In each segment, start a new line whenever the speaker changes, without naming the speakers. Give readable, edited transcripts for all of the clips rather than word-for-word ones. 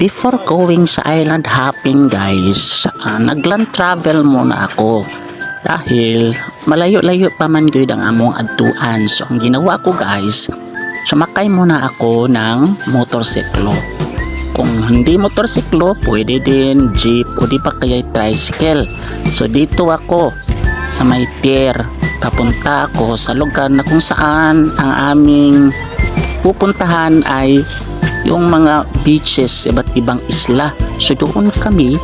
Before going sa island hopping guys, nagland travel muna ako dahil malayo-layo pa man gyud ang among adtuan. So ang ginawa ko guys, sumakay muna ako ng motorsiklo. Kung hindi motorsiklo, pwede din jeep o di pa kaya tricycle. So dito ako sa may pier, papunta ako sa lugar na kung saan ang aming pupuntahan ay yung mga beaches, iba't ibang isla. So doon kami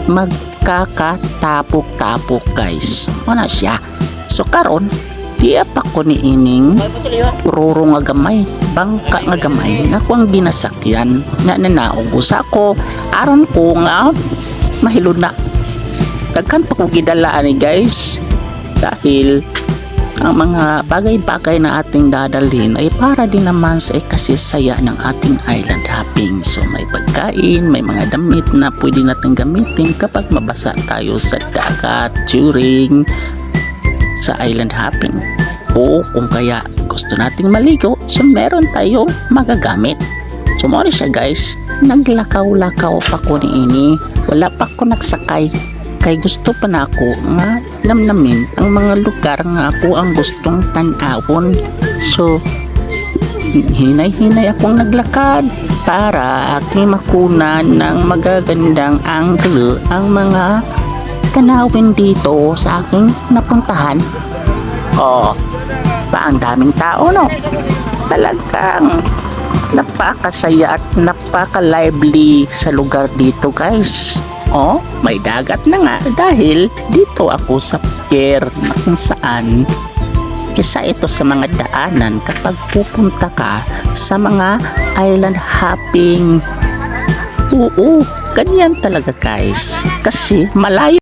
magkakatapok-tapok guys. Ano siya? So karon di pa ko ni ining ruro nga gamay, bangka nga gamay na ko ang ginasakyan na nanaog sa ko aron ko nga mahilod na. Daghan pa ko gidalaan ni guys dahil ang mga bagay-bagay na ating dadalhin ay para din naman sa ikasisaya ng ating island hopping. So may pagkain, may mga damit na pwede natin gamitin kapag mabasa tayo sa dagat during sa island hopping. O kung kaya gusto nating maligo, so meron tayong magagamit. So mo siya guys, naglakaw-lakaw pa ko ni ini, wala pa ko nagsakay. Kay gusto pa na ako nga namnamin ang mga lugar nga ako ang gustong tanawon. So hinay-hinay akong naglakad para aking makunan ng magagandang angle ang mga tanawin dito sa aking napuntahan. Pa ang daming tao no, talagang napakasaya at napaka-lively sa lugar dito guys. May dagat na nga dahil dito ako sa pier na kung saan isa ito sa mga daanan kapag pupunta ka sa mga island hopping. Ganyan talaga guys kasi malayo